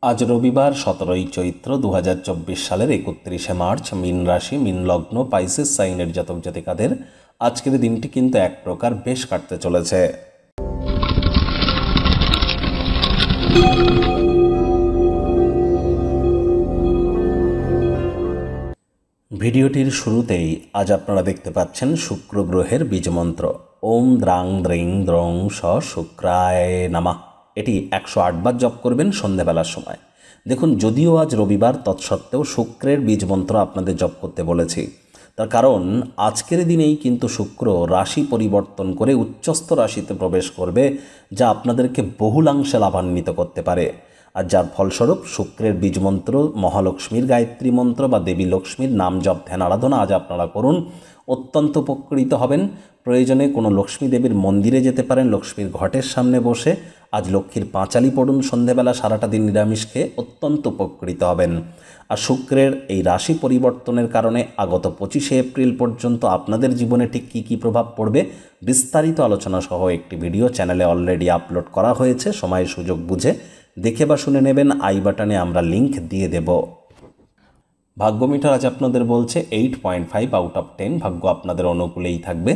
আজ রবিবার 17ই চৈত্র 2024 সালের 31শে মার্চ। মীন রাশি, মীন লগ্ন, পাইসেস সাইনের জাতক জাতিকাদের আজকের দিনটি কিন্তু এক প্রকার বেশ কাটতে চলেছে। ভিডিওটির শুরুতেই আজ আপনারা দেখতে পাচ্ছেন শুক্র গ্রহের বীজমন্ত্র ওম দ্রাং দ্রিং দ্রং স শুক্রায় নামা। এটি 108 বার জপ করবেন সন্ধেবেলার সময়। দেখুন, যদিও আজ রবিবার, তৎসত্ত্বেও শুক্রের বীজমন্ত্র আপনাদের জপ করতে বলেছি। তার কারণ আজকের দিনেই কিন্তু শুক্র রাশি পরিবর্তন করে উচ্চস্থ রাশিতে প্রবেশ করবে, যা আপনাদেরকে বহুলাংশে লাভান্বিত করতে পারে। আর যার ফলস্বরূপ শুক্রের বীজমন্ত্র, মহালক্ষ্মীর গায়ত্রী মন্ত্র বা দেবী লক্ষ্মীর নাম জপ ধ্যান আরাধনা আজ আপনারা করুন, অত্যন্ত উপকৃত হবেন। প্রয়োজনে কোনো লক্ষ্মী দেবীর মন্দিরে যেতে পারেন, লক্ষ্মীর ঘটের সামনে বসে আজ লক্ষ্মীর পাঁচালি পড়ুন সন্ধেবেলা, সারাটা দিন নিরামিষ খেয়ে অত্যন্ত উপকৃত হবেন। আর শুক্রের এই রাশি পরিবর্তনের কারণে আগত 25শে এপ্রিল পর্যন্ত আপনাদের জীবনে ঠিক কী কী প্রভাব পড়বে, বিস্তারিত আলোচনা সহ একটি ভিডিও চ্যানেলে অলরেডি আপলোড করা হয়েছে। সময় সুযোগ বুঝে দেখে বা শুনে নেবেন, আই বাটনে আমরা লিংক দিয়ে দেব। ভাগ্যমিটার আজ আপনাদের বলছে 8.5 আউট অফ 10। ভাগ্য আপনাদের অনুকূলেই থাকবে।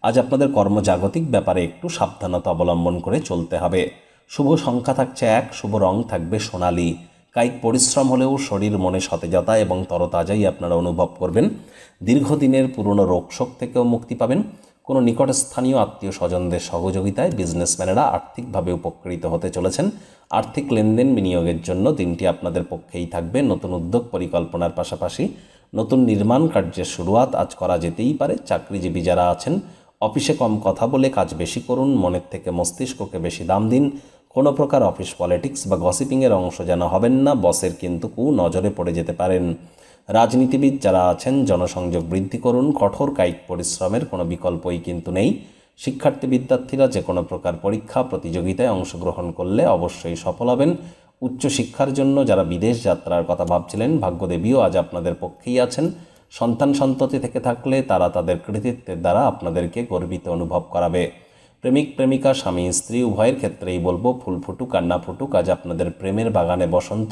আজ আপনাদের কর্মজাগতিক ব্যাপারে একটু সাবধানতা অবলম্বন করে চলতে হবে। শুভ সংখ্যা থাকছে 1, শুভ রং থাকবে সোনালি। কায়িক পরিশ্রম হলেও শরীর মনে সতেজতা এবং তরতাজাই আপনারা অনুভব করবেন। দীর্ঘদিনের পুরনো রোগশোক থেকেও মুক্তি পাবেন। কোনো নিকটস্থানীয় আত্মীয় স্বজনদের সহযোগিতায় বিজনেসম্যানেরা আর্থিকভাবে উপকৃত হতে চলেছেন। আর্থিক লেনদেন বিনিয়োগের জন্য দিনটি আপনাদের পক্ষেই থাকবে। নতুন উদ্যোগ পরিকল্পনার পাশাপাশি নতুন নির্মাণ কার্যের শুরুয়াত আজ করা যেতেই পারে। চাকরিজীবী যারা আছেন, অফিসে কম কথা বলে কাজ বেশি করুন, মনের থেকে মস্তিষ্ককে বেশি দাম দিন। কোনো প্রকার অফিস পলিটিক্স বা গসিপিংয়ের অংশ যেন হবেন না, বসের কিন্তু নজরে পড়ে যেতে পারেন। রাজনীতিবিদ যারা আছেন, জনসংযোগ বৃদ্ধি করুন। কঠোর কায়িক পরিশ্রমের কোনো বিকল্পই কিন্তু নেই। শিক্ষার্থী বিদ্যার্থীরা যে কোনো প্রকার পরীক্ষা প্রতিযোগিতায় অংশগ্রহণ করলে অবশ্যই সফল হবেন। উচ্চশিক্ষার জন্য যারা বিদেশ যাত্রার কথা ভাবছিলেন, ভাগ্যদেবীও আজ আপনাদের পক্ষেই আছেন। সন্তান সন্ততি থেকে থাকলে তারা তাদের কৃতিত্বের দ্বারা আপনাদেরকে গর্বিত অনুভব করাবে। প্রেমিক প্রেমিকা, স্বামী স্ত্রী উভয়ের ক্ষেত্রেই বলবো, ফুল ফুটুক আর না ফুটুক, আজ আপনাদের প্রেমের বাগানে বসন্ত।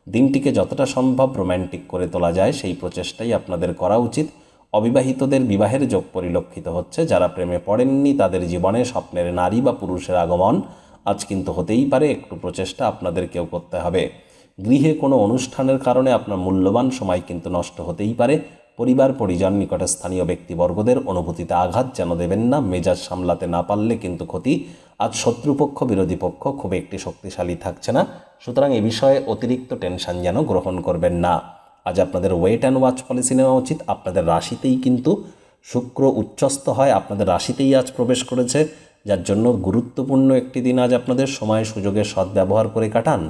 দিনটিকে যতটা সম্ভব রোম্যান্টিক করে তোলা যায় সেই প্রচেষ্টাই আপনাদের করা উচিত। অবিবাহিতদের বিবাহের যোগ পরিলক্ষিত হচ্ছে। যারা প্রেমে পড়েননি তাদের জীবনে স্বপ্নের নারী বা পুরুষের আগমন আজ কিন্তু হতেই পারে। একটু প্রচেষ্টা আপনাদেরকেও করতে হবে। গৃহে কোনো অনুষ্ঠানের কারণে আপনার মূল্যবান সময় কিন্তু নষ্ট হতেই পারে। পরিবার পরিজন, নিকটস্থানীয় ব্যক্তিবর্গদের অনুভূতিতে আঘাত যেন দেবেন না। মেজাজ সামলাতে না পারলে কিন্তু ক্ষতি। আজ শত্রুপক্ষ বিরোধী পক্ষ খুব একটি শক্তিশালী থাকছে না, সুতরাং এ বিষয়ে অতিরিক্ত টেনশন যেন গ্রহণ করবেন না। আজ আপনাদের ওয়েট অ্যান্ড ওয়াচ পলিসি নেওয়া উচিত। আপনাদের রাশিতেই কিন্তু শুক্র উচ্চস্থ হয়, আপনাদের রাশিতেই আজ প্রবেশ করেছে, যার জন্য গুরুত্বপূর্ণ একটি দিন আজ আপনাদের। সময় সুযোগের সদ্ব্যবহার করে কাটান।